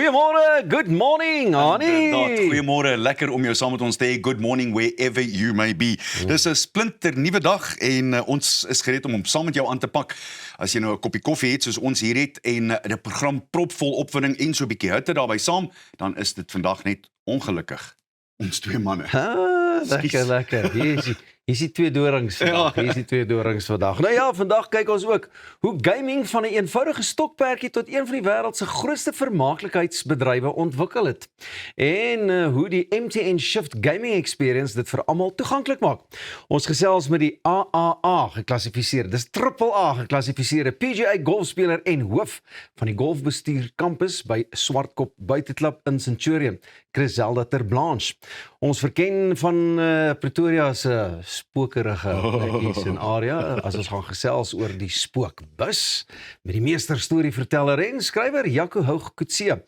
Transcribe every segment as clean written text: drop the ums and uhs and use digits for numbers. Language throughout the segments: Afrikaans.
Goeiemôre, good morning, Annie. Goeiemôre, lekker om jou saam met ons te hê. Good morning wherever you may be. Dis 'n splinter nuwe dag en ons is gereed om saam met jou aan te pak. As jy nou 'n koppie koffie het soos ons hier het en 'n program propvol opwinding en so 'n bietjie hitte daarbey saam, dan is dit vandag net ongelukkig. Ons twee manne. Lekker. Hier is die twee dorings vandag. Nou ja, vandag kyk ons ook hoe gaming van 'n eenvoudige stokperdjie tot een van die wêreld se grootste vermaaklikheidsbedrywe ontwikkel het. En hoe die MTN Shift Gaming Experience dit vir almal toeganklik maak. Ons gesels met die AAA geklassifiseerde, dis AAA geklassifiseerde PGA golfspeler en hoof van die golfbestuur kampus by Swartkop Buiteklub in Centurion, Griselda Terblanche. Ons verken van Pretoria se spokerige plekkies en area, as ons gaan gesels oor die spookbus, met die meester storieverteller en skrywer Jaco Hoog-Coetzee,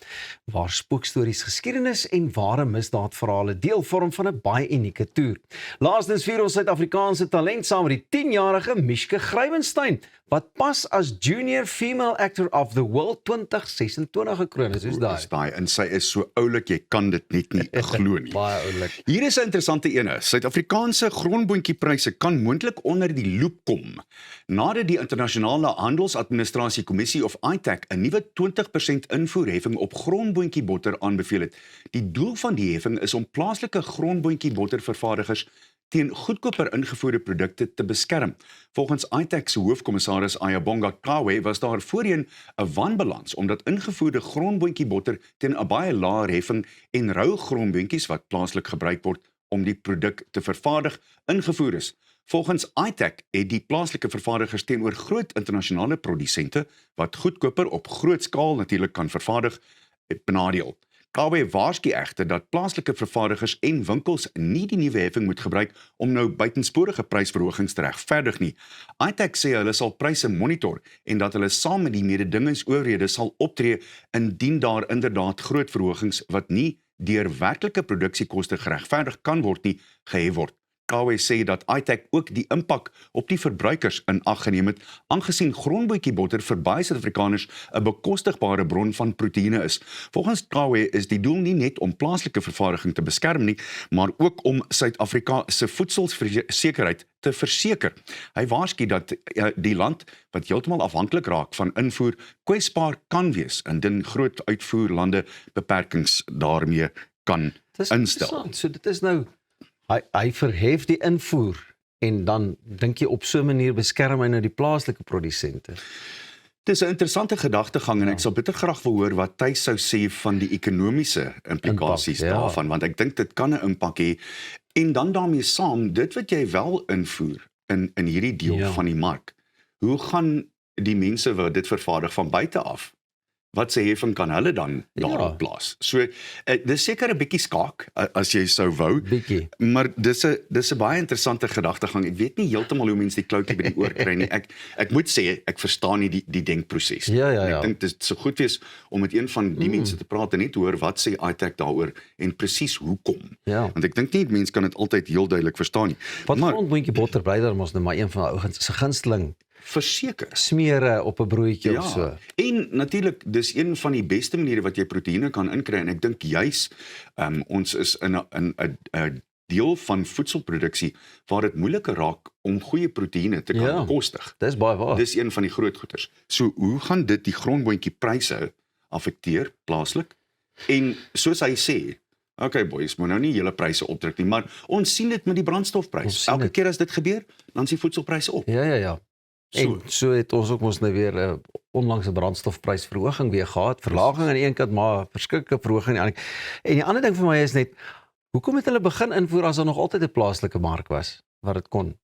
waar spookstories geskiedenis en ware misdaadverhale deel vorm van 'n baie unieke toer. Laastens vier ons Suid-Afrikaanse talent saam met die 10-jarige Mishke Grywenstein, wat pas as Junior Female Actor of the World 2026 gekroon is. Soos daai. En sy is so oulik, jy kan dit net nie glo nie. Baie oulik. Hier is 'n interessante ene. Suid-Afrikaanse grondboontjiepryse kan moontlik onder die loep kom, nadat die Internasionale Handelsadministrasie Kommissie of ITAC 'n nuwe 20% invoerheffing op grondboontjiebotter aanbeveel het. Die doel van die heffing is om plaaslike grondboontjiebottervervaardigers teen goedkoper ingevoerde produkte te beskerm. Volgens ITAC se hoofkommissaris Ayabonga Kawe was daar voorheen 'n wanbalans omdat ingevoerde grondboontjiebotter teen 'n baie laer heffing en rou grondboontjies wat plaaslik gebruik word om die produk te vervaardig ingevoer is. Volgens ITAC het die plaaslike vervaardigers teenoor groot internasionale produsente wat goedkoper op groot skaal natuurlik kan vervaardig, benadeel. Kawe waarsku egter dat plaaslike vervaardigers en winkels nie die nuwe heffing moet gebruik om nou buitensporige prysverhogings te regverdig nie. ITAC sê hulle sal pryse monitor en dat hulle saam met die mededingingsowerhede sal optree indien daar inderdaad groot verhogings wat nie deur werklike produksiekoste geregverdig kan word nie, gehef word. Kawe sê dat ITAC ook die impak op die verbruikers in ag geneem het, aangesien grondboontjiebotter vir baie Suid-Afrikaners 'n bekostigbare bron van proteïene is. Volgens Kawe is die doel nie net om plaaslike vervaardiging te beskerm nie, maar ook om Suid-Afrika se voedselsekerheid te verseker. Hy waarsku dat die land wat heeltemal afhanklik raak van invoer kwesbaar kan wees indien groot uitvoerlande beperkings daarmee kan instel. So dit is nou Hy verhef die invoer en dan dink jy op so 'n manier beskerm hy nou die plaaslike produsente. Dis 'n interessante gedagtegang en ek sal bitter graag wil hoor wat Thys sou sê van die ekonomiese implikasies daarvan, want ek dink dit kan 'n impak hê. En dan daarmee saam, dit wat jy wel invoer in hierdie deel van die mark, hoe gaan die mense wat dit vervaardig van buite af? Wat se heffing kan hulle dan daarop plaas? So, dis seker 'n bietjie skaak, as jy sou wou, maar dis 'n baie interessante gedagtegang. Ek weet nie heeltemal hoe mense die kloutjie by die oor kry nie. Ek moet sê, ek verstaan nie die denkproses. Ek dink dit sou goed wees om met een van die mense te praat en net hoor wat sê ITAC daaroor en presies hoekom. Want ek dink nie mense kan dit altyd heel duidelik verstaan nie. Wat grondboontjie botter bly daar mos nou maar een van die ouens se gunsteling. Verseker. Smere op 'n broodjie of so. En natuurlik, dis een van die beste maniere wat jy proteïene kan inkry en ek dink juis ons is in 'n deel van voedselproduksie waar dit moeiliker raak om goeie proteïene te kan bekostig. Dis baie waar. Dis een van die groot goeters. So hoe gaan dit die grondboontjiepryse affekteer plaaslik? En soos hy sê, okay boys, moet nou nie hele pryse opdruk nie, maar ons sien dit met die brandstofprys. Elke keer as dit gebeur, dan is die voedselpryse op. Ja. En so het ons ook ons nou weer 'n onlangse brandstofprysverhoging weer gehad, verlaging aan die een kant, maar verskriklike verhoging aan die ander. En die ander ding vir my is net, hoekom het hulle begin invoer as daar nog altyd 'n plaaslike mark was wat dit kon?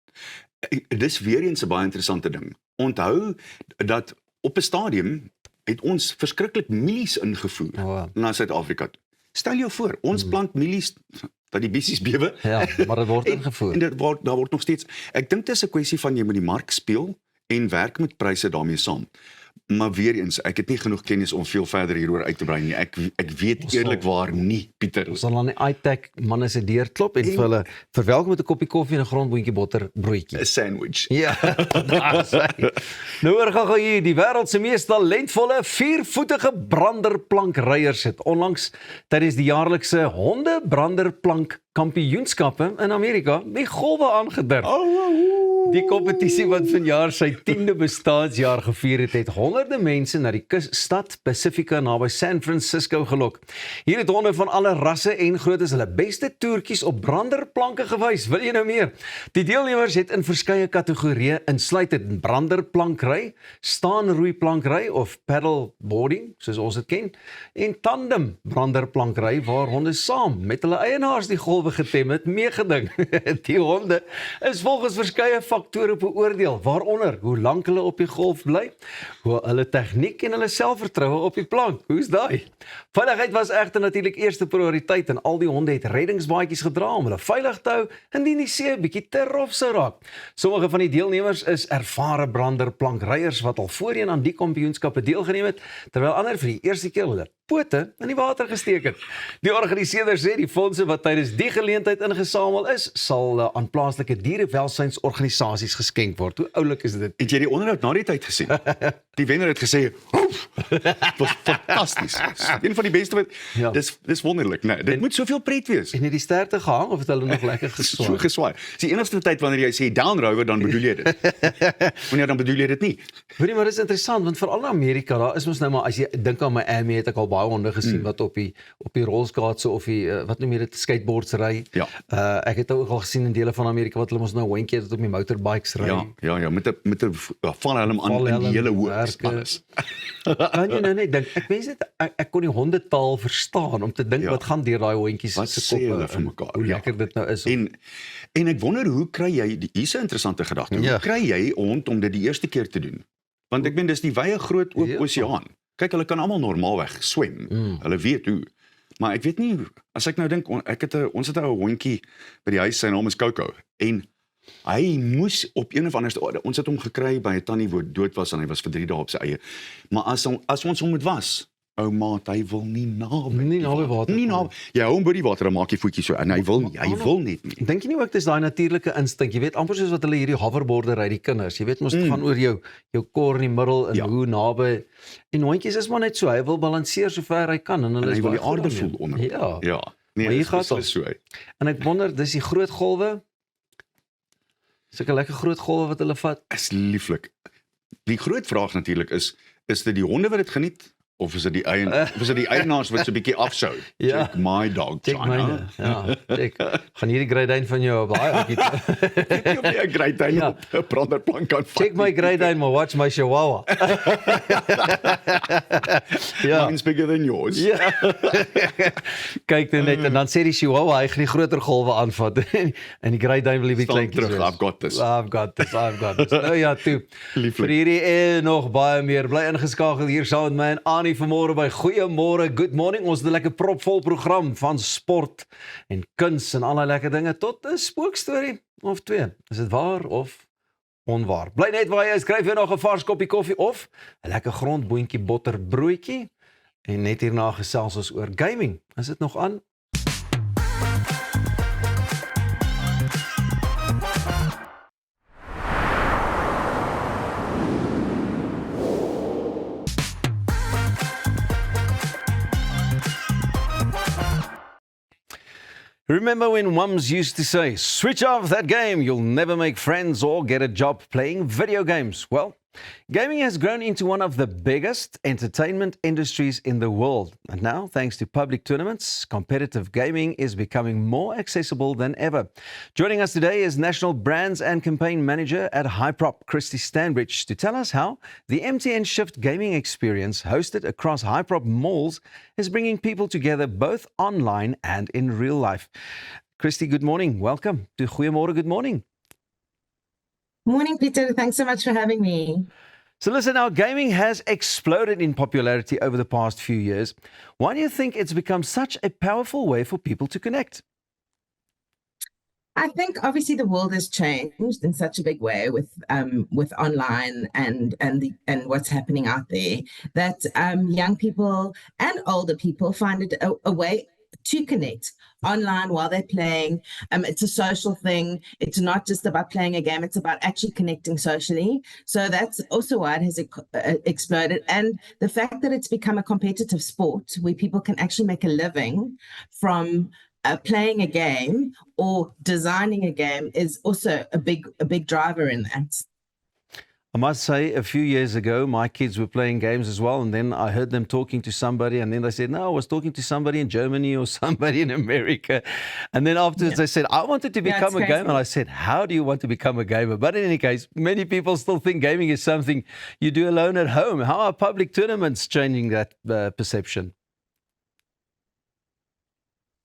Dis weer eens 'n baie interessante ding. Onthou dat op 'n stadium het ons verskriklik mielies ingevoer na Suid-Afrika. Stel jou voor, ons plant mielies dat die bissies bewe. Ja, maar dit word ingevoer. En daar word nog steeds. Ek dink dis 'n kwessie van jy moet die mark speel en werk met pryse daarmee saam. Maar weer eens, ek het nie genoeg kennis om veel verder hieroor uit te brei nie. Ek weet eerlikwaar nie, Pieter. Ons sal aan die iTech manne se deur klop en vir hulle verwelkom met 'n koppie koffie en 'n grondboontjie botter broodjie. 'n Sandwich. Ja, daar sê. Nou hoor gou hier, die wêreld se mees talentvolle viervoetige branderplankryers het onlangs tydens die jaarlikse hondebranderplank kampioenskappe in Amerika die golwe aangedurf. Die kompetisie wat vanjaar sy 10de bestaansjaar gevier het honderde mense na die stad Pacifica naby San Francisco gelok. Hier het honde van alle rasse en groottes hulle beste toertjies op branderplanke gewys. Wil jy nou meer? Die deelnemers het in verskeie kategorieë insluitend branderplankry, staanroeiplankry of paddleboarding, soos ons dit ken, en tandem branderplankry waar honde saam met hulle eienaars die golwe getem het, meegeding. Die honde is volgens verskeie faktore beoordeel, waaronder hoe lank hulle op die golf bly, hoe hulle tegniek en hulle selfvertroue op die plank. Hoe's daai? Veiligheid was egter natuurlik eerste prioriteit en al die honde het reddingsbaadjies gedra om hulle veilig te hou indien die see 'n bietjie te rof sou raak. Sommige van die deelnemers is ervare branderplankryers wat al voorheen aan die kampioenskappe deelgeneem het, terwyl ander vir die eerste keer hulle pote in die water gesteek het. Die organiseerders sê die fondse wat tydens die geleentheid ingesamel is, sal aan plaaslike dierewelsynsorganisasies geskenk word. Hoe oulik is dit? Het jy die onderhoud na die tyd gesien? Die wenner het gesê, was fantasties. Een van die beste wat, Ja. dis wonderlik, nee, dit moet soveel pret wees. En het die sterte gehang of het hulle nog lekker geswaai? So geswaai. Dis die enigste tyd wanneer jy sê down rover, dan bedoel jy dit. Wanneer dan bedoel jy dit nie. Weet jy, maar dit is interessant, want veral in Amerika, daar is ons nou maar, as jy dink aan Miami, het ek al baie honde gesien wat op die rolskaatse of die, wat noem jy dit, skateboards ry. Ja. Ek het ook al gesien in dele van Amerika, wat hulle ons nou hondjie het op die motorbikes ry. Ja, met 'n valhelm aan in die hele hoof alles. Kan jy nou net dink, ek kon die hondetaal verstaan, om te dink wat gaan deur daai hondjies Wat se sê koppe, hulle vir mekaar? hoe lekker dit nou is. En ek wonder, hoe kry jy, hier's 'n interessante gedagte, hoe kry jy 'n hond om dit die eerste keer te doen? Want ek meen, dis die wye groot oop oseaan. Kyk, hulle kan almal normaalweg swem. Hulle weet hoe. Maar ek weet nie, as ek nou dink, ons het 'n hondjie by die huis, sy naam is Coco, en hy moes op een of ander, ons het hom gekry by 'n tannie wat dood was en hy was vir 3 dae op sy eie. Maar as ons hom moet was, ou maat, hy wil nie naby water. Nie naby. Jy hou hom by die water, dan maak jy voetjies so en hy wil net nie. Dink jy nie ook dis daai natuurlike instink? Jy weet amper soos wat hulle hierdie hoverborde ry, die kinders. Jy weet mos dit gaan oor jou kor in die middel en hoe naby. En hondjies is maar net so, hy wil balanseer so ver hy kan en hulle hy is wil die baie aarde goed voel onder. Ja. Nee, Maar hier dit gaat is ons. so. En ek wonder, dis die groot golwe. Sulke lekker groot golwe wat hulle vat. Is lieflik. Die groot vraag natuurlik is dit die honde wat dit geniet of is dit die eienaars wat so 'n bietjie afsou? Ja. Check my dog, Check myne. Ja, check. Gaan hierdie Great Dane van jou baie ouetjie. Ek nie 'n Great Dane Ja. op 'n branderplank kan vat. Check my Great Dane, maar watch my Chihuahua. Ja. Mine's bigger than yours. Ja. Kyk net en dan sê die Chihuahua hy gaan die groter golwe aanvat en die Great Dane wil die Staan kleintjies terug, wees. I've got this. I've got this. Nou ja, toe. Lieflik. Vir hierdie en nog baie meer. Bly ingeskakel hier saam met my en Annie vanmôre by Goeiemôre, Good Morning. Ons het 'n lekker propvol program van sport en kuns en allerlei lekker dinge tot 'n spookstorie of twee. Is dit waar of onwaar? Bly net waar jy is. Skryf jy nog 'n vars koppie koffie of 'n lekker grondboontjie botterbroodjie en net hierna gesels ons oor gaming. Is dit nog aan? Remember when mums used to say, switch off that game, you'll never make friends or get a job playing video games? Well, gaming has grown into one of the biggest entertainment industries in the world. And now, thanks to public tournaments, competitive gaming is becoming more accessible than ever. Joining us today is National Brands and Campaign Manager at Hyprop, Christy Stanbridge, to tell us how the MTN Shift gaming experience hosted across Hyprop malls is bringing people together both online and in real life. Christy, good morning. Welcome to Goeiemôre, Good Morning. Morning, Peter. Thanks so much for having me. So listen, now gaming has exploded in popularity over the past few years. Why do you think it's become such a powerful way for people to connect? I think obviously the world has changed in such a big way with online and what's happening out there that young people and older people find it a way to connect online while they're playing. It's a social thing. It's not just about playing a game. It's about actually connecting socially. So that's also why it has exploded. And the fact that it's become a competitive sport where people can actually make a living from playing a game or designing a game is also a big driver in that. I must say, a few years ago, my kids were playing games as well, and then I heard them talking to somebody, and then they said, no, I was talking to somebody in Germany or somebody in America. And then afterwards they said, I wanted to become a gamer. And I said, how do you want to become a gamer? But in any case, many people still think gaming is something you do alone at home. How are public tournaments changing that perception?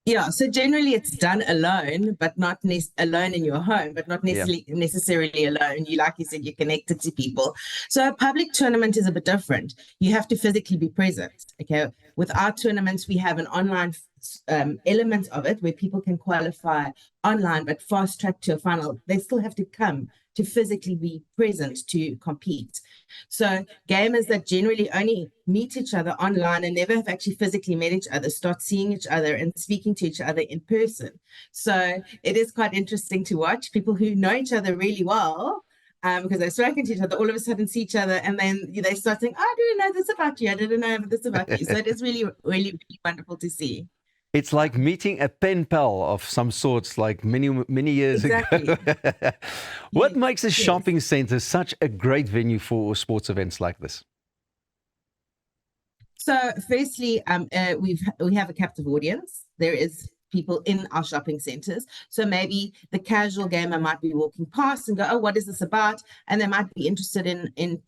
Yeah, so generally it's done alone, but not alone in your home, but not necessarily alone. Like you said, you're connected to people. So a public tournament is a bit different. You have to physically be present. Okay, with our tournaments, we have an online element of it where people can qualify online, but fast track to a final. They still have to come to physically be present to compete. So gamers that generally only meet each other online and never have actually physically met each other start seeing each other and speaking to each other in person. So it is quite interesting to watch people who know each other really well, because they've spoken to each other, all of a sudden see each other, and then they start saying, oh, I didn't know this about you, I didn't know this about you. So it is really, really, really wonderful to see. It's like meeting a pen pal of some sorts, like many years ago. What makes a shopping centre such a great venue for sports events like this? So, firstly, we have a captive audience. There is people in our shopping centres. So maybe the casual gamer might be walking past and go, oh, what is this about? And they might be interested in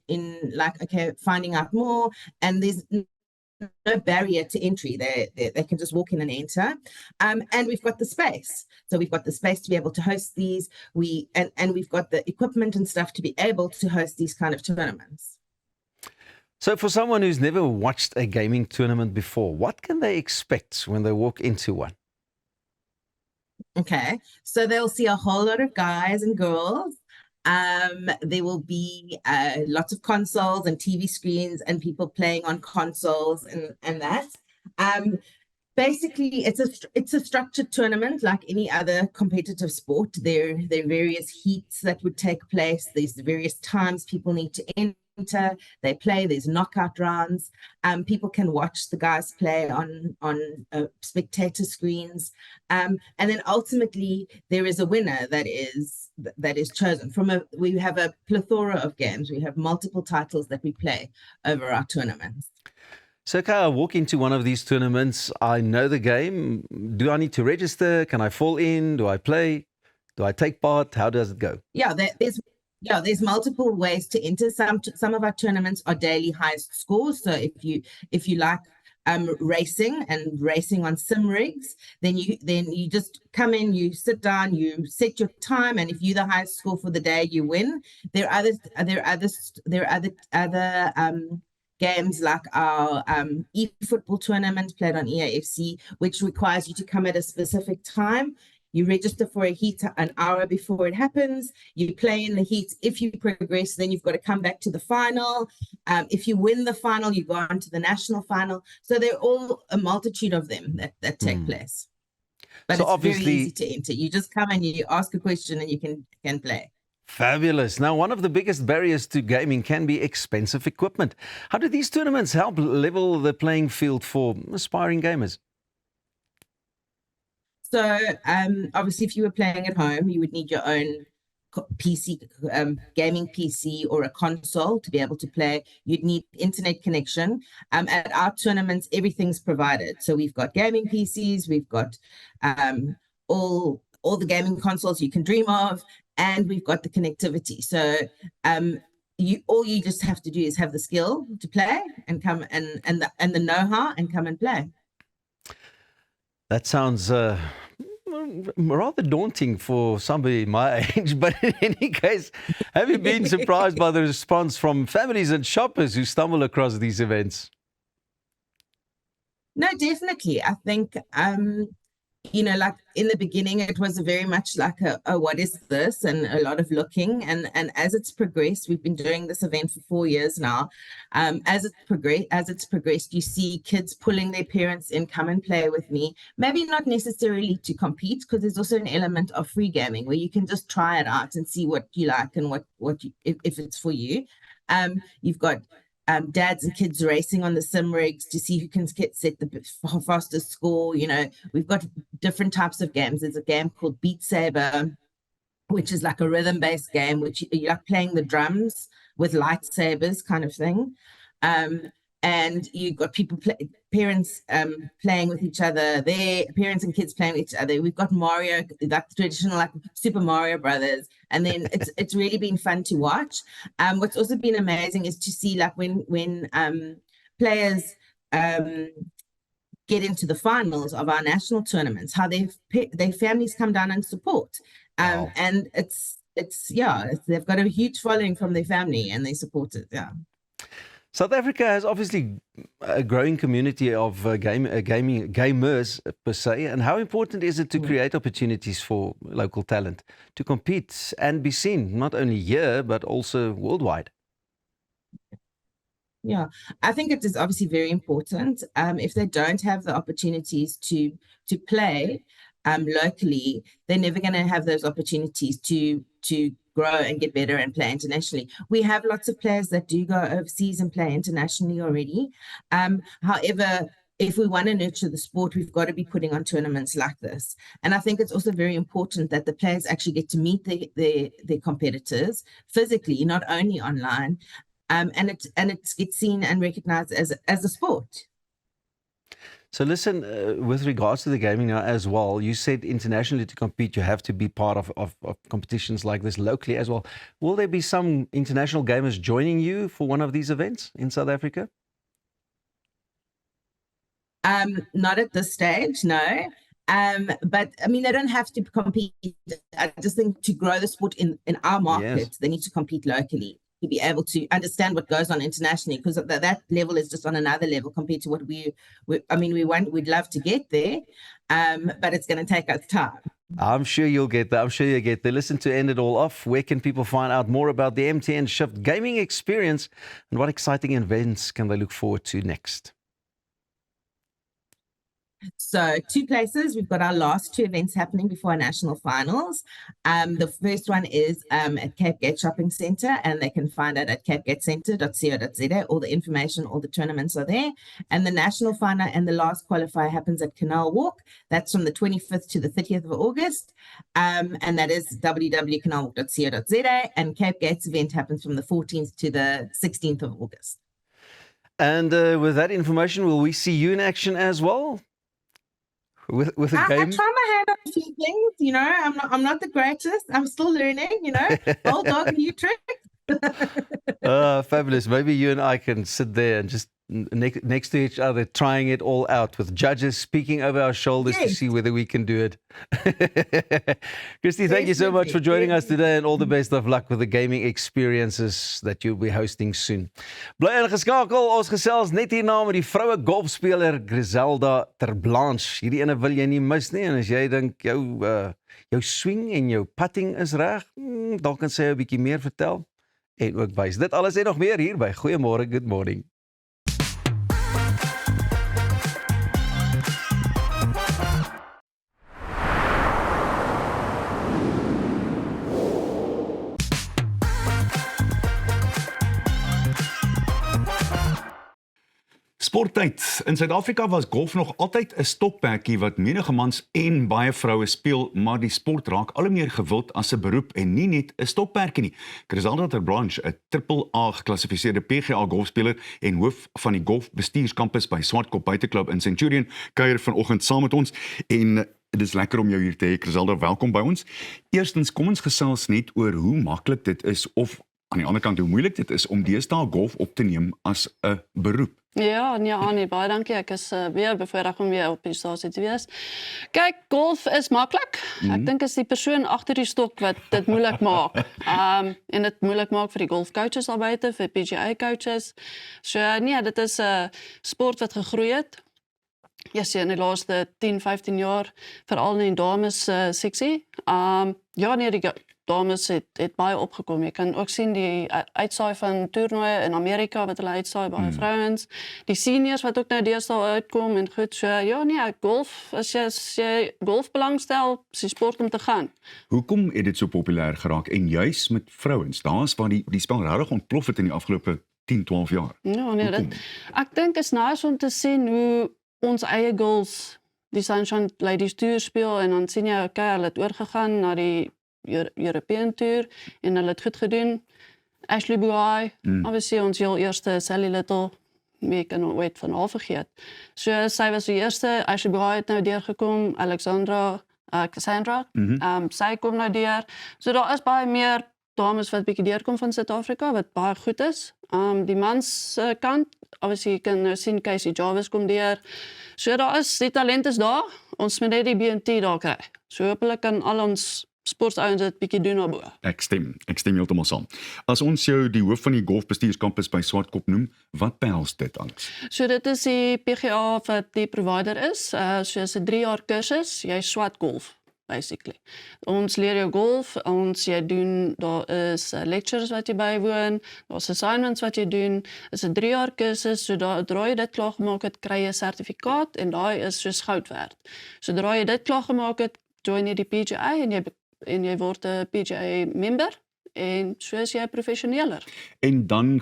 like, okay, finding out more. And there's no barrier to entry. They can just walk in and enter. And we've got the space. So we've got the space to be able to host these. And we've got the equipment and stuff to be able to host these kind of tournaments. So for someone who's never watched a gaming tournament before, what can they expect when they walk into one? Okay, so they'll see a whole lot of guys and girls. There will be lots of consoles and TV screens and people playing on consoles and that. Basically, it's a structured tournament like any other competitive sport. There are various heats that would take place. There's the various times people need to enter. They play. There's knockout rounds. People can watch the guys play on spectator screens, and then ultimately there is a winner that is chosen from we have a plethora of games. We have multiple titles that we play over our tournaments. So, okay, I walk into one of these tournaments. I know the game. Do I need to register? Can I fall in? Do I play? Do I take part? How does it go? There's multiple ways to enter. Some of our tournaments are daily highest scores. So if you like racing on sim rigs, then you just come in, you sit down, you set your time, and if you're the highest score for the day, you win. There are other games like our eFootball tournament played on EAFC, which requires you to come at a specific time. You register for a heat an hour before it happens. You play in the heat. If you progress, then you've got to come back to the final. If you win the final, you go on to the national final. So they're all a multitude of them that take place. But so it's very easy to enter. You just come and you ask a question and you can play. Fabulous. Now, one of the biggest barriers to gaming can be expensive equipment. How do these tournaments help level the playing field for aspiring gamers? So obviously, if you were playing at home, you would need your own PC, gaming PC or a console to be able to play. You'd need internet connection. At our tournaments, everything's provided. So we've got gaming PCs, we've got all the gaming consoles you can dream of, and we've got the connectivity. So all you just have to do is have the skill to play and come and the know-how and come and play. That sounds rather daunting for somebody my age, but in any case, have you been surprised by the response from families and shoppers who stumble across these events? No, definitely. I think like in the beginning, it was very much like what is this? And a lot of looking. And as it's progressed, we've been doing this event for 4 years now. As it's progressed, you see kids pulling their parents in, come and play with me. Maybe not necessarily to compete, because there's also an element of free gaming where you can just try it out and see what you like and if it's for you. You've got dads and kids racing on the sim rigs to see who can set the fastest score. We've got different types of games. There's a game called Beat Saber, which is like a rhythm-based game, which you're like playing the drums with lightsabers kind of thing. And you've got parents playing with each other, parents and kids playing with each other. We've got Mario, like the traditional like Super Mario Brothers, and then it's really been fun to watch. What's also been amazing is to see like when players get into the finals of our national tournaments, how their families come down and support. Wow. And they've got a huge following from their family and they support it. Yeah. South Africa has obviously a growing community of gamers per se, and how important is it to create opportunities for local talent to compete and be seen not only here but also worldwide? Yeah, I think it is obviously very important. If they don't have the opportunities to play locally, they're never going to have those opportunities to grow and get better and play internationally. We have lots of players that do go overseas and play internationally already. However, if we want to nurture the sport, we've got to be putting on tournaments like this. And I think it's also very important that the players actually get to meet their competitors physically, not only online. And it gets seen and recognized as a sport. So listen, with regards to the gaming now as well, you said internationally to compete, you have to be part of competitions like this locally as well. Will there be some international gamers joining you for one of these events in South Africa? Not at this stage, no. But I mean, they don't have to compete. I just think to grow the sport in our market, yes, they need to compete locally to be able to understand what goes on internationally, because that level is just on another level compared to what we'd love to get there, but it's going to take us time. I'm sure you'll get there. I'm sure you'll get there. Listen, to end it all off, where can people find out more about the MTN Shift gaming experience and what exciting events can they look forward to next? So 2 places. We've got our last 2 events happening before our national finals. The first one is at Cape Gate Shopping Centre, and they can find it at capegatecenter.co.za. All the information, all the tournaments are there. And the national final and the last qualifier happens at Canal Walk. That's from the 25th to the 30th of August. And that is www.canalwalk.co.za. And Cape Gate's event happens from the 14th to the 16th of August. And with that information, will we see you in action as well? With a game? I try my hand on a few things, I'm not the greatest. I'm still learning, old dog, new trick. Fabulous. Maybe you and I can sit there and just next to each other, trying it all out with judges speaking over our shoulders, yes, to see whether we can do it. Christy, thank you so much for joining us today, and all the best of luck with the gaming experiences that you'll be hosting soon. Bly ingeskakel, ons gesels net hierna met die vroue golfspeler Griselda Terblanche. Hierdie ene wil jy nie mis nie, en as jy dink jou swing en jou putting is reg, dalk kan sy 'n bietjie meer vertel en ook wys. Dit alles en nog meer hier by Goeiemôre, Good Morning. Sporttyd. In Suid-Afrika was golf nog altyd 'n stokperdjie wat menige mans en baie vroue speel, maar die sport raak al meer gewild as 'n beroep en nie net 'n stokperdjie nie. Griselda Terblanche, 'n AAA geklassifiseerde PGA golfspeler en hoof van die golfbestuurskampus by Swartkop Buiteklub in Centurion, kuier vanoggend saam met ons en dit is lekker om jou hier te hê, Griselda. Welkom by ons. Eerstens, kom ons gesels net oor hoe maklik dit is, of aan die ander kant hoe moeilik dit is om deesdae golf op te neem as 'n beroep. Ja, Annie, baie dankie. Ek is weer bevoorreg om weer op die stasie te wees. Kyk, golf is maklik. Ek dink is die persoon agter die stok wat dit moeilik maak. En dit moeilik maak vir die golfcoaches daar buite, vir PGA coaches. So nee, dit is 'n sport wat gegroei het. Ja, in die laaste 10, 15 jaar, veral in die dames seksie. Ja, nee, die dames het baie opgekom. Jy kan ook sien die uitsaai van toernooie in Amerika wat hulle uitsaai baie vrouens. Die seniors wat ook nou deesdae uitkom en goed so. Ja, nee, golf, as jy golf belangstel, is die sport om te gaan. Hoekom het dit so populêr geraak en juis met vrouens? Daar's waar die spel regtig ontplof het in die afgelope 10, 12 jaar. Ja, nee, ek dink is nice om te sien hoe ons eie girls die Sunshine Ladies Tour speel en dan sien jy, okay, hulle het oorgegaan na die European Tour en hulle het goed gedoen. Ashley Buai, obviously ons heel eerste Sally Little, ek kan ooit van haar vergeet. So sy was die eerste, Ashley Buai het nou deurgekom, Cassandra, sy kom nou deur. So daar is baie meer dames wat bietjie deurkom van Suid-Afrika, wat baie goed is. Die mans kant, obviously jy kan nou sien Casey Jarvis kom deur. So daar is, die talent is daar, ons moet net die BNT daar kry. So hopelik kan al ons sportsouens dit bietjie doen daarbo. Ek stem heeltemal saam. As ons jou die hoof van die golfbestuurskampus by Swartkop noem, wat behels dit aan? So dit is die PGA wat die provider is, so is 'n 3 jaar kursus, jy swat golf. Basically. Ons leer jou golf, jy doen, daar is lectures wat jy bywoon, daar's assignments wat jy doen, is 'n 3 jaar kursus, sodra jy dit klaargemaak het, kry jy 'n sertifikaat en daai is soos goud werd. Sodra jy dit klaargemaak het, join jy die PGA en jy word 'n PGA member en so is jy professioneler. En dan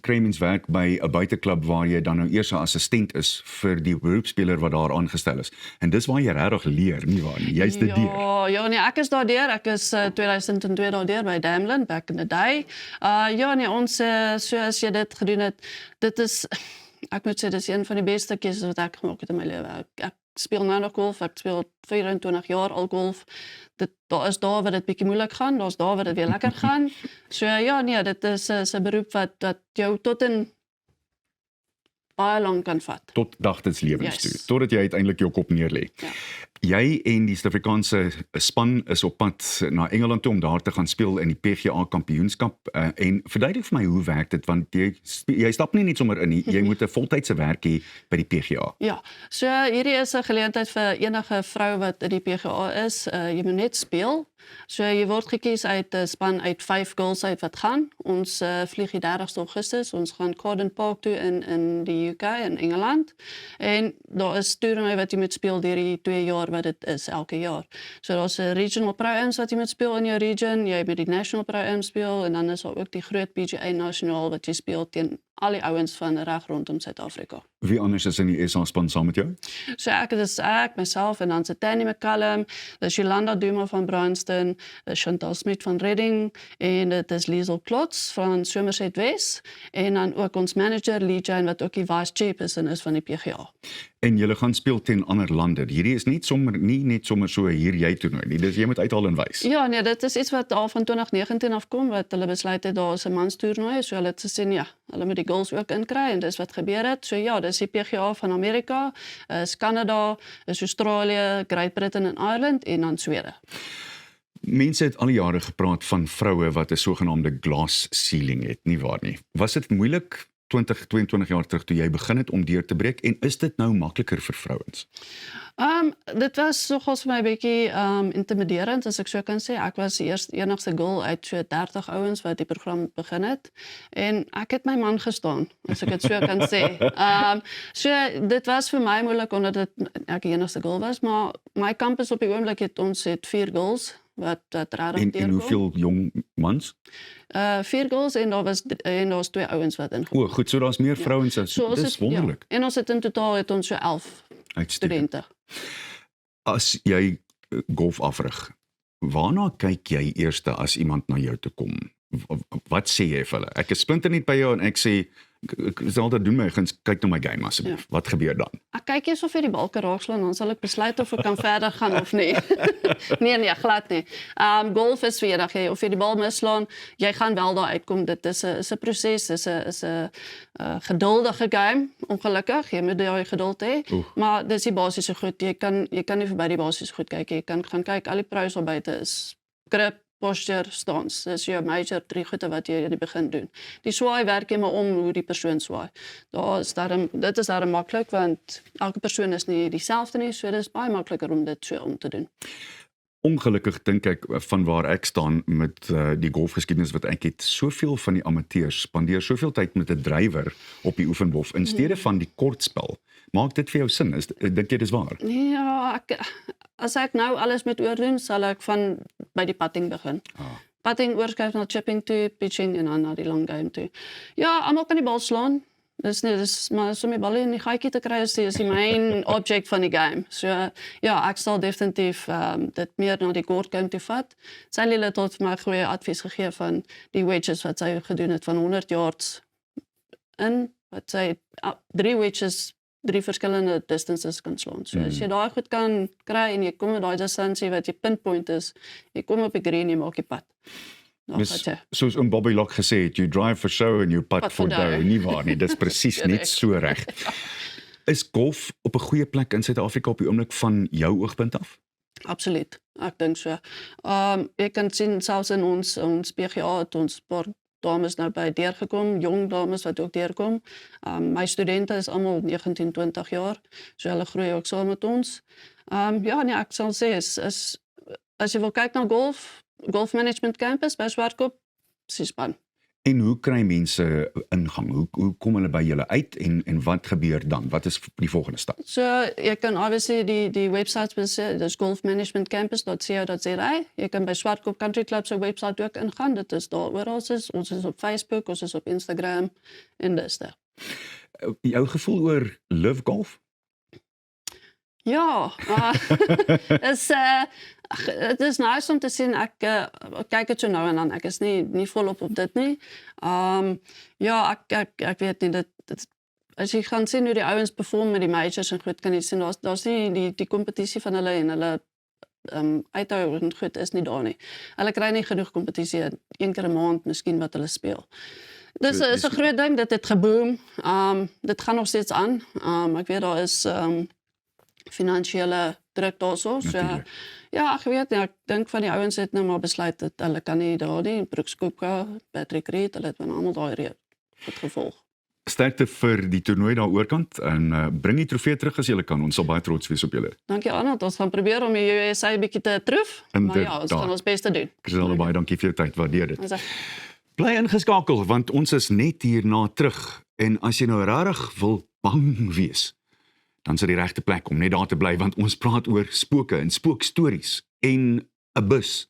kry mens werk by 'n buiteklub waar jy dan nou eers 'n assistent is vir die beroepspeler wat daar aangestel is. En dis waar jy regtig leer, nie waar nie? Jy's dit deur. Ja, nee, ek is daardeur. Ek is 2002 daardeur by Damlin back in the day. Ja, nee, ons so as jy dit gedoen het, dit is ek moet sê dis een van die beste keuses wat ek gemaak het in my lewe. Ek speel nou nog golf, ek speel 24 jaar al golf. Daar is daar waar dit bietjie moeilik gaan, daar's daar waar dit weer lekker gaan. So ja, nee, dit is 'n beroep wat jou tot in baie lank kan vat. Tot dagtens lewens toe, totdat jy uiteindelik jou kop neerlê. Ja. Jy en die Suid-Afrikaanse span is op pad na Engeland toe om daar te gaan speel in die PGA kampioenskap en verduidelik vir my hoe werk dit, want jy stap nie net sommer in nie, jy moet 'n voltydse werk hê by die PGA. Ja, so hierdie is 'n geleentheid vir enige vrou wat in die PGA is, jy moet net speel. So jy word gekies uit 'n span uit 5 girls uit wat gaan. Ons vlieg die 30ste Augustus, ons gaan Carden Park toe in die UK in Engeland. En daar is toernooie wat jy moet speel deur die 2 jaar wat dit is elke jaar. So daar's 'n regional pro-ams wat jy moet speel in jou region, jy moet die national pro-ams speel en dan is daar ook die groot PGA nasionaal wat jy speel teen al die ouens van reg rondom Suid-Afrika. Wie anders is in die SA span saam met jou? So ek, myself en dan se Tanny McCallum, dis Jolanda Duma van Bryanston, Chantal Smit van Reading en dit is Liesel Klotz van Somerset West en dan ook ons manager Lee Jane wat ook die vice chairperson is van die PGA. En julle gaan speel teen ander lande. Hierdie is nie net sommer so hier jy toernooi nie. Dis jy moet uithaal en wys. Ja, nee, dit is iets wat al van 2019 afkom wat hulle besluit het daar is 'n mans toernooi, so hulle het gesê ja, hulle moet die girls ook inkry en dis wat gebeur het. So ja, dis die PGA van Amerika, is Kanada, is Australië, Great Britain en Ireland en dan Swede. Mense het al die jare gepraat van vroue wat 'n sogenaamde glass ceiling het, nie waar nie? Was dit moeilik 20, 22 jaar terug toe jy begin het om deur te breek en is dit nou makliker vir vrouens? Dit was nogals vir my 'n bietjie intimiderend as ek so kan sê. Ek was die enigste girl uit so 30 ouens wat die program begin het en ek het my man gestaan, as ek dit so kan sê. So dit was vir my moeilik omdat ek die enigste girl was, maar my kampus op die oomblik het 4 girls wat rarig deurkom. En hoeveel jong mans? 4 girls en daar's 2 ouens wat ingekom. Goed, so daar's meer vrouens as dis wonderlik. Ja. En ons het in totaal so 11 studente. As jy golf afrig, waarna kyk jy eers as iemand na jou toe kom? Wat sê jy vir hulle? Ek is splinternuut by jou en ek sê ek sal dit doen my guns, kyk na my game asseblief. Ja. Wat gebeur dan? Ek kyk eers of jy die balke raakslaan, dan sal ek besluit of ek kan verder gaan of nie. nee, glad nie. Golf is vir eendag, of jy die bal mislaan, jy gaan wel daar uitkom. Dit is 'n proses, is 'n geduldige game, ongelukkig. Jy moet daai geduld hê, maar dis die basiese goed. Jy kan nie verby die basiese goed kyk. Jy kan gaan kyk, al die pros daar buite is grip, posture, stance. Dis jou major 3 goede wat jy in die begin doen. Die swaai werk jy maar om hoe die persoon swaai. Dit is daarom maklik, want elke persoon is nie dieselfde nie, so dit is baie makliker om dit so om te doen. Ongelukkig dink ek van waar ek staan met die golfgeskiedenis wat ek het, soveel van die amateurs spandeer soveel tyd met 'n drywer op die oefenhof in steede van die kortspel. Maak dit vir jou sin? Dink jy dis waar? Ja, as ek nou alles moet oordoen, sal ek van by die putting begin. Putting oorskuif na chipping toe, pitching en dan na die long game toe. Ja, almal kan die bal slaan. Dis maar so my bal in die gaatjie te kry is die main object van die game. So ja, ek sal definitief dit meer na die kort game toe vat. Sy Lila het tot vir my goeie advies gegee van die wedges wat sy gedoen het van 100 yards in, wat sy 3 wedges 3 verskillende distances kan slaan. So as jy daai goed kan kry en jy kom met daai distansie wat jy pinpoint is, jy kom op die green, jy maak die pad. Soos Bobby Locke gesê het, you drive for show and you putt for day. Nie waar nie, dis presies net so reg. Is golf op 'n goeie plek in Suid-Afrika op die oomblik van jou oogpunt af? Absoluut, ek dink so. Jy kan sien selfs in ons PGA het ons paar dames nou by deurgekom, jong dames wat ook deurkom. My studente is almal 19, 20 jaar, so hulle groei ook saam met ons. Ja, nee, ek sal sê as jy wil kyk na Golf Management Campus by Swartkop, span. En hoe kry mense ingang? Hoe kom hulle by julle uit en wat gebeur dan? Wat is die volgende stap? So, jy kan obviously die websites besit, dis golfmanagementcampus.co.za. Jy kan by Swartkop Country Club se website ook ingaan. Dit is daar oral. Ons is op Facebook, ons is op Instagram en dis daar. Jou gevoel oor Live Golf? Ja, het is nice om te sien, ek kyk het so nou en dan, ek is nie volop op dit nie. Ja, ek weet nie, as jy gaan sien hoe die ouens perform met die majors en goed, kan jy sien, daar's nie die kompetisie van hulle en hulle uithou en goed is nie daar nie. Hulle kry nie genoeg kompetisie, 1 keer 'n maand miskien wat hulle speel. Dis is 'n groot ding, dit het geboom, dit gaan nog steeds aan, ek weet daar is finansiële druk daarso, so ja, ek weet nie, ek dink van die ouens het nou maar besluit dat hulle kan nie daar nie, Brooks Koepka, Patrick Reed, hulle het van almal daai reed het gevolg. Sterkte vir die toernooi daar oorkant en bring die trofee terug as julle kan, ons sal baie trots wees op julle. Dankie Arnold, ons gaan probeer om die USA bietjie te troef, maar ja, ons gaan ons beste doen. Christel, baie dankie vir jou tyd, waardeer dit. Bly ingeskakel, want ons is net hierna terug, en as jy nou regtig wil bang wees, dan is dit die regte plek om net daar te bly, want ons praat oor spooke en spookstories en 'n bus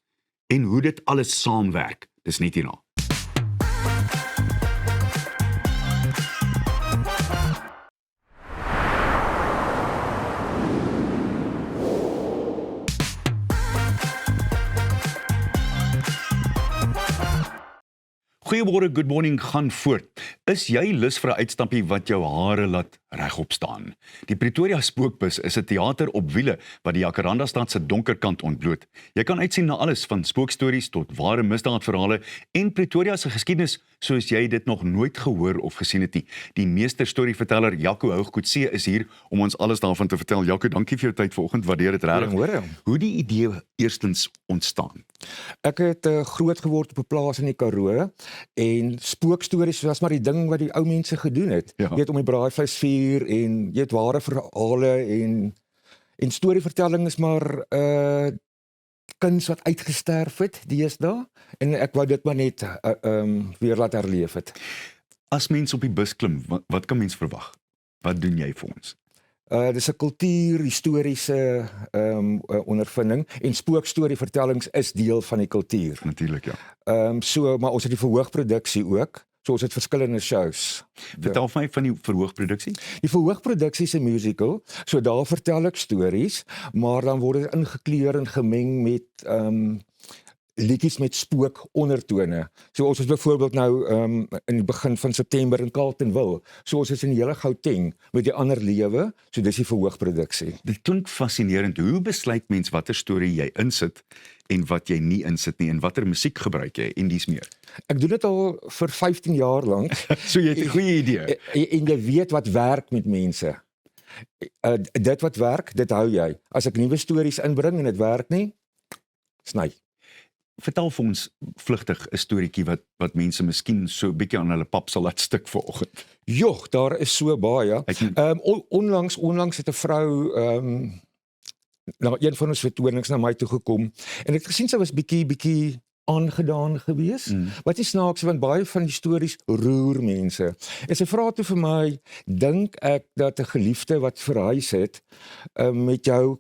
en hoe dit alles saamwerk. Dis net hierna. Goeiemôre, good morning, gaan voort. Is jy lus vir 'n uitstappie wat jou hare laat regop staan? Die Pretoria Spookbus is 'n teater op wiele wat die Jacaranda stad se donker kant ontbloot. Jy kan uitsien na alles van spookstories tot ware misdaadverhale en Pretoria se geskiedenis soos jy dit nog nooit gehoor of gesien het nie. Die meesterstorieverteller Jaco Hougkoetse is hier om ons alles daarvan te vertel. Jaco, dankie vir jou tyd vanoggend. Waardeer dit regtig. Hoe die idee eerstens ontstaan? Ek het groot geword op 'n plaas in die Karoo en spookstories was maar die ding wat die ou mense gedoen het. Ja. Jy weet om die braaivleisvuur en jy het ware verhale en storievertelling is maar kuns wat uitgesterf het deesdae en ek wou dit maar net weer laat herleef het. As mens op die bus klim, wat kan mens verwag? Wat doen jy vir ons? Dis 'n kultuurhistoriese ondervinding en spookstorievertellings is deel van die kultuur. Natuurlik, ja. So, maar ons het die verhoogproduksie ook. So ons het verskillende shows. Vertel vir my van die verhoogproduksie. Die verhoogproduksie is 'n musical. So daar vertel ek stories, maar dan word dit ingekleur en gemeng met liedjies met spook ondertone. So ons is byvoorbeeld nou in die begin van September in Carletonville. So ons is in die hele Gauteng met die ander lewe. So dis die verhoogproduksie. Dit klink fascinerend. Hoe besluit mens watter storie jy insit en wat jy nie insit nie en watter musiek gebruik jy en dis meer? Ek doen dit al vir 15 jaar lank. So jy het 'n goeie idee. En jy weet wat werk met mense. Dit wat werk, dit hou jy. As ek nuwe stories inbring en dit werk nie, sny. vertel vir ons vlugtig 'n storieetjie wat mense miskien so 'n bietjie aan hulle pap sal laat stik vanoggend. Joh, daar is so baie. Ek het- Onlangs het 'n vrou na een van ons vertonings na my toe gekom en ek het gesien sy was bietjie aangedaan gewees. Wat is snaaks, want baie van die stories roer mense. En sy vra toe vir my, dink ek dat 'n geliefde wat verhuis het, met jou,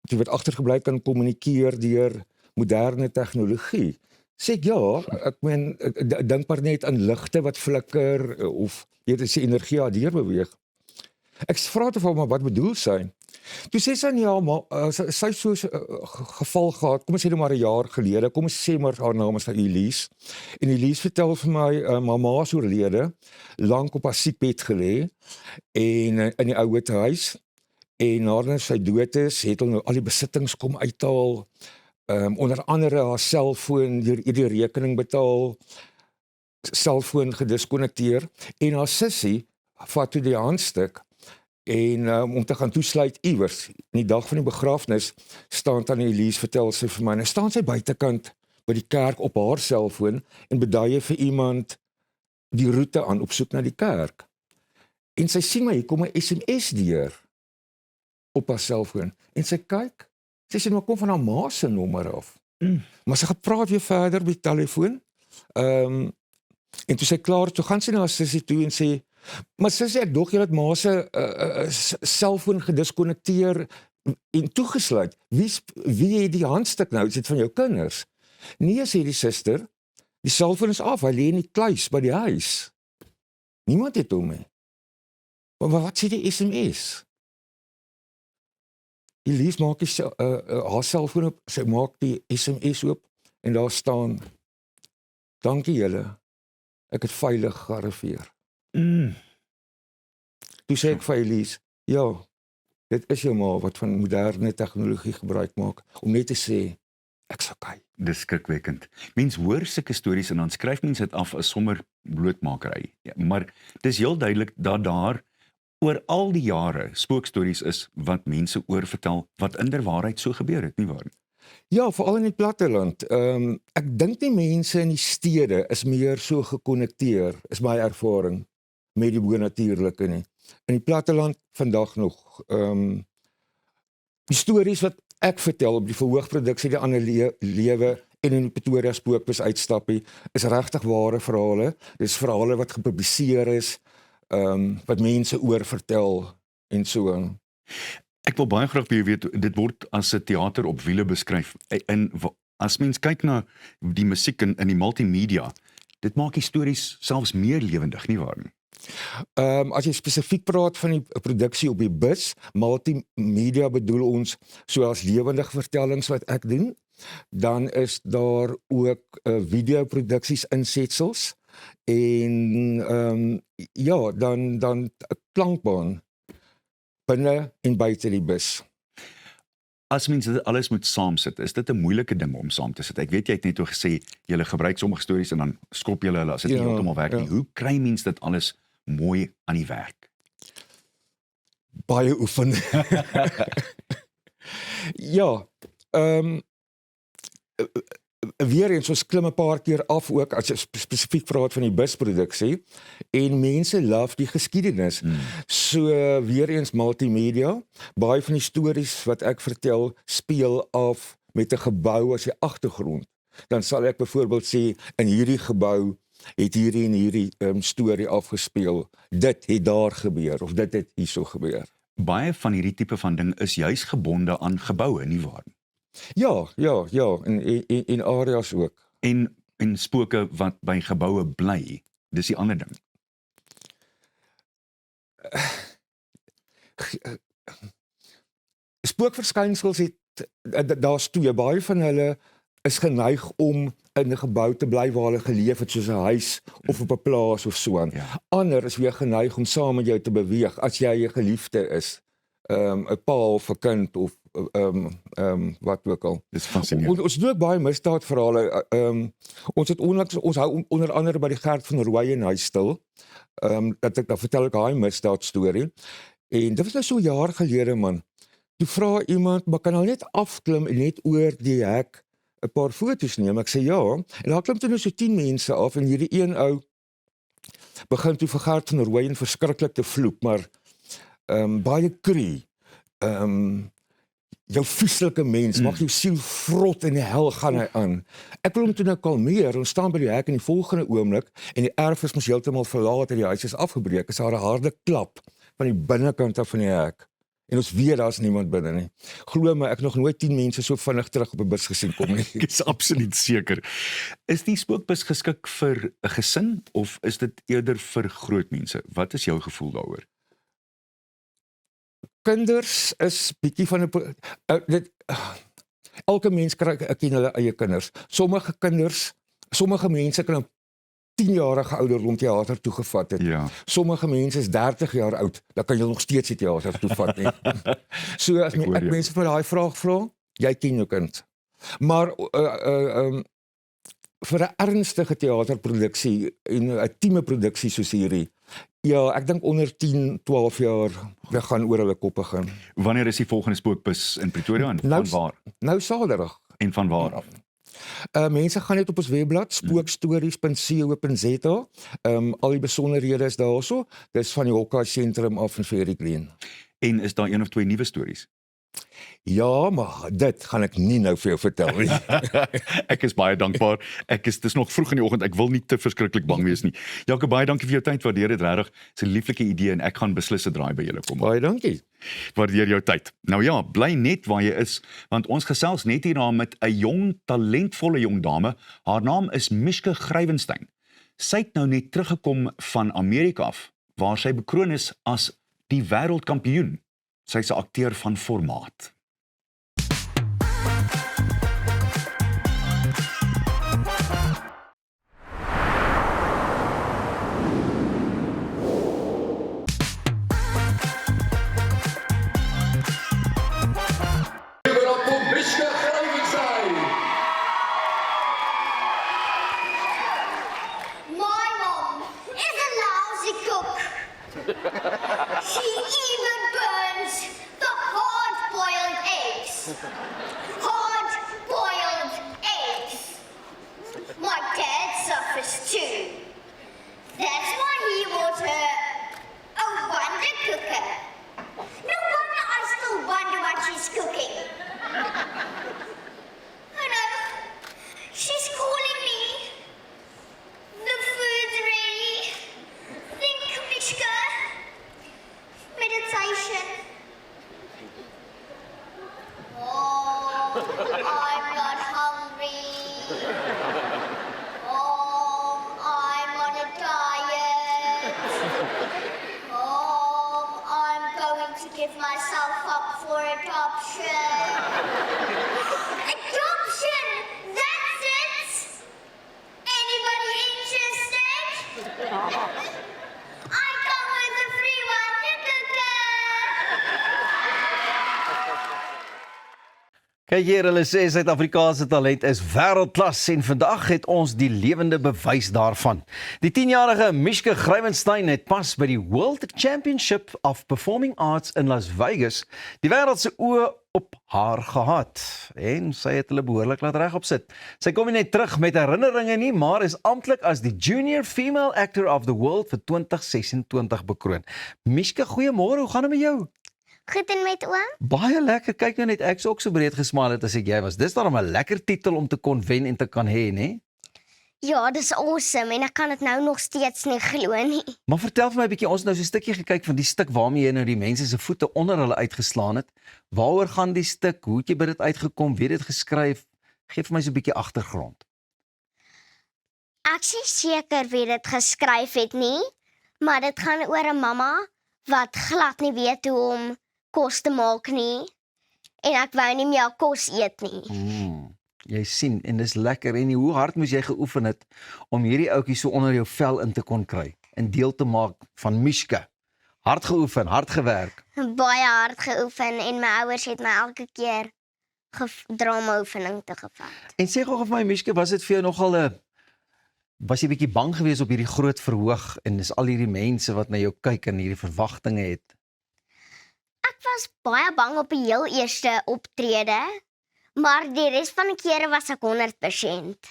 jy wat agtergebly kan kommunikeer deur moderne tegnologie. Sê ek ja, ek meen, ek dink maar net aan ligte wat flikker, of jy weet, as die energie daardeur beweeg. Ek vra toe vir haar, maar wat bedoel sy? Toe sê sy, ja, maar sy het so 'n geval gehad, kom ons sê nou maar 'n jaar gelede, kom ons sê maar haar naam is Elise, en Elise vertel vir my, mamma is oorlede, lank op haar siekbed gelê, en in die ouer huis, en nadat sy dood is, het hulle nou al die besittings kom uithaal, onder andere haar selfoon, die rekening betaal, selfoon gediskonnekteer, en haar sussie vat toe die handstuk, en om te gaan toesluit iewers. In die dag van die begrafnis staan tannie Elise, vertel sy vir my, en staan sy buitekant by die kerk op haar selfoon en beduie vir iemand die roete aan op soek na die kerk. En sy sien my, hier kom 'n SMS deur op haar selfoon. En sy kyk, sy sê, maar kom van haar ma se nommer af. Maar sy gepraat weer verder by die telefoon. En toe sy klaar, toe gaan sy na haar sussie toe en sê, maar sussie, ek dog jy het ma se selfoon gediskonnekteer en toegesluit. Wie het die handstuk nou? Is dit van jou kinders? Nee, sê die suster, die selfoon is af, hy lê in die kluis by die huis. Niemand het hom nie. Maar wat sê die SMS? Elise maak haar selfoon op, sy maak die SMS op en daar staan, dankie julle, ek het veilig gearriveer. Toe sê ek vir Elise, ja, dit is jou ma wat van moderne tegnologie gebruik maak, om net te sê, ek's okay. Dis skrikwekkend. Mens hoor sulke stories en dan skryf mense dit af as sommer blootmakery. Ja, maar dis heel duidelik dat daar oor al die jare spookstories is wat mense oorvertel wat inderwaarheid so gebeur het, nie waar nie? Ja, veral in die platteland. Ek dink nie mense in die stede is meer so gekonnekteer, is my ervaring, met die bonatuurlike nie. In die platteland vandag nog. Die stories wat ek vertel op die verhoogproduksie, die ander lewe en in die Pretoria Spookbus uitstappie, is regtig ware verhale. Dis verhale wat gepubliseer is, wat mense oor vertel en so. Ek wil baie graag by jou weet, dit word as 'n teater op wiele beskryf. En as mens kyk na die musiek in die multimedia, dit maak die stories selfs meer lewendig, nie waar nie? As jy spesifiek praat van die produksie op die bus, multimedia bedoel ons soos lewendige vertellings wat ek doen, dan is daar ook videoproduksies insetsels en ja, dan 'n klankbaan binne en buite die bus. As mense dit alles moet saamsit, is dit 'n moeilike ding om saam te sit. Ek weet jy het net o gesê, jy gebruik sommige stories en dan skop jy hulle as dit nie heeltemal werk nie. Hoe kry mens dit alles mooi aan die werk? Baie oefen. Ja, weer eens, ons klim 'n paar keer af ook, as jy spesifiek praat van die busproduksie, en mense love die geskiedenis. So, weer eens multimedia, baie van die stories wat ek vertel, speel af met 'n gebou as die agtergrond. Dan sal ek byvoorbeeld sê, in hierdie gebou het hierdie en hierdie storie afgespeel, dit het daar gebeur, of dit het hierso gebeur. Baie van hierdie tipe van ding is juis gebonde aan geboue, nie waar nie? Ja, en areas ook. En spooke wat by geboue bly, dis die ander ding. Spookverskynsels daar's twee, baie van hulle is geneig om in 'n gebou te bly waar hulle geleef het, soos 'n huis of op 'n plaas of so aan. Ja. Ander is weer geneig om saam met jou te beweeg as jy 'n geliefde is, 'n pa of 'n kind of wat ook al. Dis fascinerend. Ons doen ook baie misdaadverhale. Ons hou onder andere by die Gert van Rooyen huis stil. Dan vertel ek daai misdaad storie. En dit was nou so 'n jaar gelede, man. Toe vra iemand, maar kan al net afklim en net oor die hek 'n paar foto's neem. Ek sê ja, en daar klim toe nou so 10 mense af en hierdie een ou begin toe vir Gert van Rooyen verskriklik te vloek, maar baie kree. Jou vieslike mens, mag jou siel vrot in die hel gaan hy aan. Ek wil hom toe nou kalmeer, ons staan by die hek in die volgende oomblik en die erf is mos heeltemal verlaat en die huis is afgebreek. Is daar 'n harde klap van die binnekant af van die hek. En ons weet daar's niemand binne nie. Glo my, ek het nog nooit 10 mense so vinnig terug op 'n bus gesien kom nie. Ek is absoluut seker. Is die spookbus geskik vir 'n gesin of is dit eerder vir groot mense? Wat is jou gevoel daaroor? Kinders is bietjie van 'n elke mens ken hulle eie kinders. Sommige mense kan 10-jarige ouderdom teater toegevat het. Ja. Sommige mense is 30 jaar oud, dan kan jy nog steeds die teater toevat nie. So as ek mense vir daai vraag vra, jy ken jou kind. Maar vir 'n ernstige teaterproduksie en 'n intieme produksie soos hierdie, ja, ek dink onder 10, 12 jaar, we gaan oor hulle koppe gaan. Wanneer is die volgende spookbus in Pretoria en Nou- van waar? Nou Saterdag. En van waar af? Mense gaan net op ons webblad spookstories.co.za. Al die besonderhede is daarso. Dis van die Hawkeye sentrum af in Fairy Glen. En is daar 1 of 2 nuwe stories? Ja, maar dit gaan ek nie nou vir jou vertel nie. Ek is baie dankbaar. Dis nog vroeg in die oggend. Ek wil nie te verskriklik bang wees nie. Jaco, baie dankie vir jou tyd. Waardeer dit regtig. Dis 'n lieflike idee en ek gaan beslis 'n draai by julle kom. Baie dankie. Waardeer jou tyd. Nou ja, bly net waar jy is, want ons gesels net hierna met 'n jong, talentvolle jong dame. Haar naam is Mishke Grywenstein. Sy het nou net teruggekom van Amerika af, waar sy bekroon is as die wêreldkampioen. Sy's 'n akteur van formaat. My mom is a lousy cook. She even burns the hard-boiled eggs. Hard-boiled eggs. My dad suffers too. That's why he bought her a wonder cooker. No wonder I still wonder what she's cooking. Oh no, she's calling me. The food's ready. Think, Mishka. Meditation. Oh, I'm not hungry. Oh, I'm on a diet. Oh, I'm going to give myself up for adoption. Adoption! That's it! Anybody interested? I come with a free wonder cooker. Kyk hier, hulle sê Suid-Afrikaanse talent is wêreldklas en vandag het ons die lewende bewys daarvan. Die 10-jarige Mishke Grywenstein het pas by die World Championship of Performing Arts in Las Vegas die wêreld se oë op haar gehad en sy het hulle behoorlik laat regop sit. Sy kom nie net terug met herinneringe nie, maar is amptelik as die Junior Female Actor of the World vir 2026 bekroon. Mishke, goeiemôre, hoe gaan dit met jou? Goed en met oom? Baie lekker, kyk nou net, ek ook so breed gesmaal het as ek jy was. Dis daarom 'n lekker titel om te kon wen en te kan hê, né? Ja, dis awesome en ek kan dit nou nog steeds nie glo nie. Maar vertel vir my 'n bietjie, ons het nou so 'n stukkie gekyk van die stuk waarmee jy nou die mense se voete onder hulle uitgeslaan het. Waaroor gaan die stuk? Hoe het jy by dit uitgekom? Wie het dit geskryf? Geef vir my so 'n bietjie agtergrond. Ek is nie seker wie dit geskryf het nie, maar dit gaan oor 'n mamma wat glad nie weet hoe om kos te maak nie. En ek wou nie meer kos eet nie. Jy sien, en dis lekker. En hoe hard moes jy geoefen het om hierdie ouetjie so onder jou vel in te kon kry en deel te maak van Mishke? Hard geoefen, hard gewerk. Baie hard geoefen en my ouers het my elke keer drama-oefening te gevat. En sê gou vir my, Mishke, was dit vir jou nogal 'n was jy bietjie bang geweest op hierdie groot verhoog en dis al hierdie mense wat na jou kyk en hierdie verwagtinge het? Ek was baie bang op die heel eerste optrede, Maar die res van die kere was ek 100%.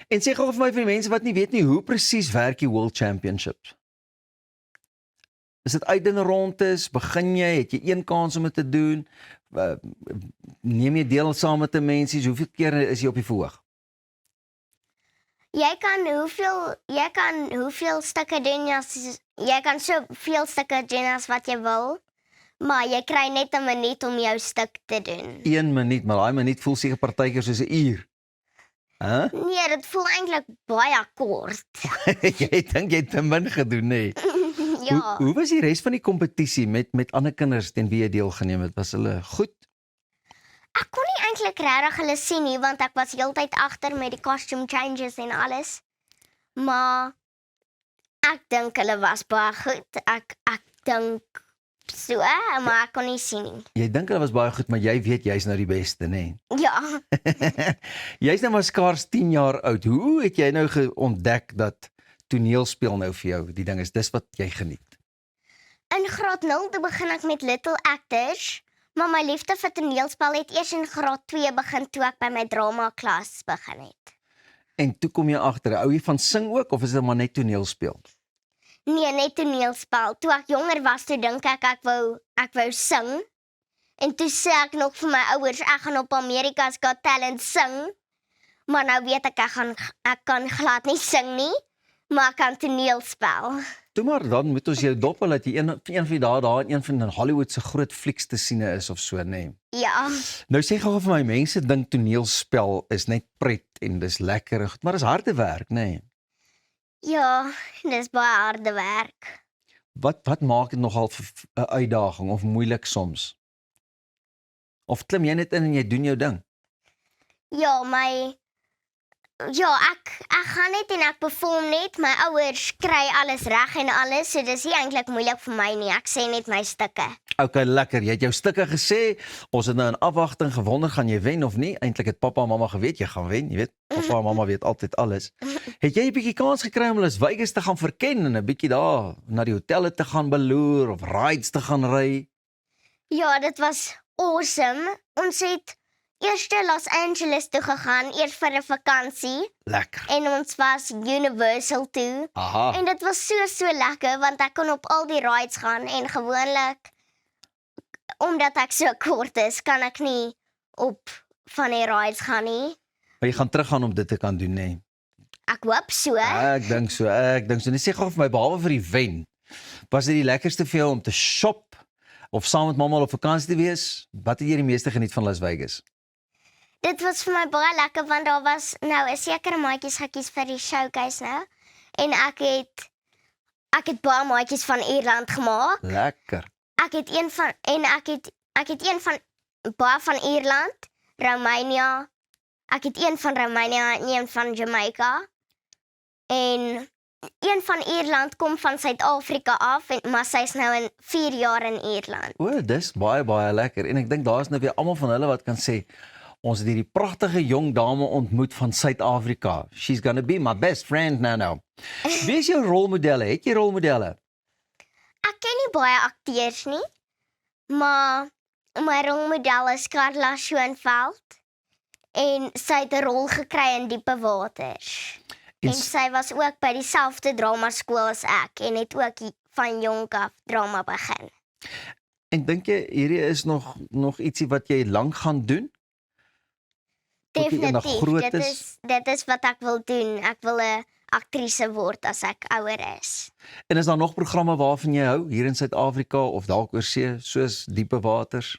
En sê gou vir my, vir die mense wat nie weet nie, hoe presies werk die World Championships? Is dit uit en rondes, begin jy, het jy een kans om dit te doen, neem jy deel saam met 'n mensies, hoeveel kere is jy op die verhoog? Jy kan hoeveel stukke doen jy kan soveel stukke doen as wat jy wil, maar jy kry net 'n minuut om jou stuk te doen. 1 minuut, maar daai minuut voel seker partykeer soos 'n uur. Hæ? Nee, dit voel eintlik baie kort. Jy dink jy het te min gedoen, nê? Ja. Hoe was die res van die kompetisie met ander kinders teen wie jy deelgeneem het? Was hulle goed? Ek kon nie eintlik regtig hulle sien nie, want ek was heeltyd agter met die costume changes en alles. Maar ek dink hulle was baie goed. Ek dink so, maar ek kon nie sien nie. Jy dink hulle was baie goed, maar jy weet jy's nou die beste, nê? Ja, Jy's nou maar skaars 10 jaar oud. Hoe het jy nou ontdek dat toneelspel nou vir jou die ding is, dis wat jy geniet? in graad 0 toe begin ek met Little Actors, maar my liefde vir toneelspel het eers in graad 2 begin toe ek by my drama klas begin het. En toe kom jy agter, hou jy van sing ook of is dit maar net toneelspel? Nee, net toneelspel. Toe ek jonger was, toe dink ek wou sing. En toe sê ek nog vir my ouers, ek gaan op America's Got Talent sing. Maar nou weet ek kan glad nie sing nie, maar ek kan toneelspel. Toe maar, dan moet ons jou dop dat jy een van die dae daar in een van Hollywood se groot flieks te sien is of so, nê? Ja, Nou sê gou vir my, mense dink toneelspel is net pret en dis lekker en goed, maar dis harde werk, nê? ja, dis baie harde werk. Wat maak dit nogal 'n uitdaging of moeilik soms? Of klim jy net in en jy doen jou ding? Ja, ek gaan net en ek perform net. My ouers kry alles reg en alles, so dis nie eintlik moeilik vir my nie. Ek sê net my stukke. Okay, lekker. Jy het jou stukke gesê. Ons het nou in afwagting gewonder gaan jy wen of nie. Eintlik het pappa en mamma geweet jy gaan wen, jy weet. Pappa en mamma weet altyd alles. Het jy 'n bietjie kans gekry om Las Vegas te gaan verken en 'n bietjie daar na die hotelle te gaan beloer of rides te gaan ry? Ja, dit was awesome. Ons het eers Los Angeles toe gegaan, eers vir 'n vakansie, Lekker. en ons was Universal toe. Aha. En dit was so lekker want ek kon op al die rides gaan en gewoonlik omdat ek so kort is, kan ek nie op van die rides gaan nie. Maar jy gaan teruggaan om dit te kan doen, nê? Ek hoop so. Ek dink so. Net sê gou vir my, behalwe vir die wen, was dit die lekkerste vir jou om te shop of saam met mamma op vakansie te wees? Wat het jy die meeste geniet van Las Vegas? Dit was vir my baie lekker want daar was nou 'n sekere maatjies gekies vir die showcase nou. En ek het baie maatjies van Ierland gemaak. Lekker. Ek het een van baie van Ierland, Roemenië. Ek het een van Roemenië en een van Jamaica. En een van Ierland kom van Suid-Afrika af, maar sy's nou in 4 jaar in Ierland. O, dis baie lekker. En ek dink daar is nou weer almal van hulle wat kan sê, ons het hierdie pragtige jong dame ontmoet van Suid-Afrika. She's gonna be my best friend now. Wie is jou rolmodelle? Het jy rolmodelle? Ek ken nie baie akteurs nie, maar my rolmodel is Carla Schoenveld en sy het 'n rol gekry in Diepe Waters. En sy was ook by dieselfde dramaskool as ek en het ook van jonk af drama begin. En dink jy hierdie is nog ietsie wat jy lank gaan doen? Tot jy eendag groot Definitief, dit is wat ek wil doen. Ek wil 'n aktrise word as ek ouer is. En is daar nog programme waarvan jy hou hier in Suid-Afrika of dalk oor see soos Diepe Waters?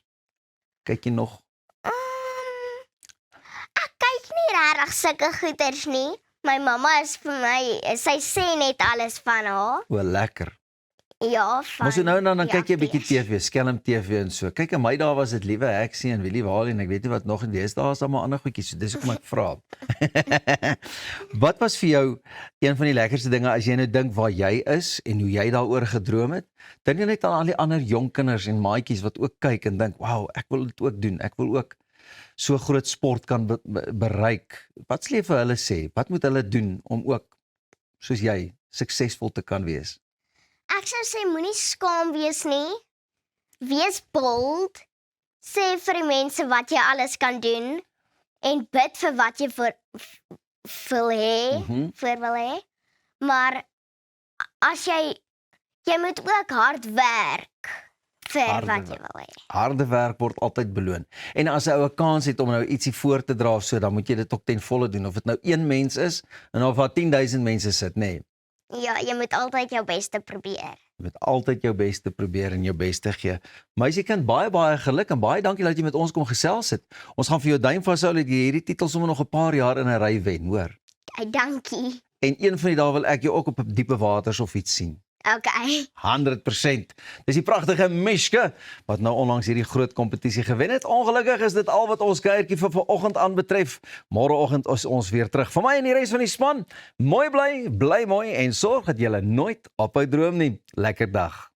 Kyk jy nog? Ek kyk nie regtig sulke goeters nie. My mamma is vir my, sy sê net alles van haar. O, lekker. Ja, van Maar so nou en dan die kyk jy 'n bietjie akteurs. TV, skelm TV en so. Kyk, in my dae was dit Liewe Heksie en Willie Waal en ek weet nie wat nog en deesdae is daar maar ander goedjies. So dis hoekom ek vra. Wat was vir jou een van die lekkerste dinge as jy nou dink waar jy is en hoe jy daaroor gedroom het? Dink jy net aan al die ander jong kinders en maatjies wat ook kyk en dink, "Wow, ek wil dit ook doen. Ek wil ook so groot sport kan bereik." Wat sal jy vir hulle sê? Wat moet hulle doen om ook soos jy suksesvol te kan wees? Ek sou sê moenie skaam wees nie. Wees bold. sê vir die mense wat jy alles kan doen en bid vir wat jy wil hê, voor wil hê. Maar as jy moet ook hard werk vir Harde wat jy wil hê. Harde werk word altyd beloon. En as 'n ou 'n kans het om nou ietsie voor te dra of so, dan moet jy dit ook ten volle doen. Of dit nou 1 mens is en of daar 10,000 mense sit, nê. Nee. Ja, jy moet altyd jou beste probeer. Jy moet altyd jou beste probeer en jou beste gee. Meisiekind, baie geluk en baie dankie dat jy met ons kom gesels het. Ons gaan vir jou duim vashou dat jy hierdie titel sommer nog 'n paar jaar in 'n ry wen, hoor. Dankie. En een van die dae wil ek jou ook op diepe waters of iets sien. Okay. 100%. Dis die pragtige Mishke wat nou onlangs hierdie groot kompetisie gewen het. Ongelukkig is dit al wat ons kuiertjie vir vanoggend aanbetref. Môreoggend is ons weer terug. Vir my en die res van die span, mooi bly mooi en sorg dat jy nooit ophou droom nie. Lekker dag.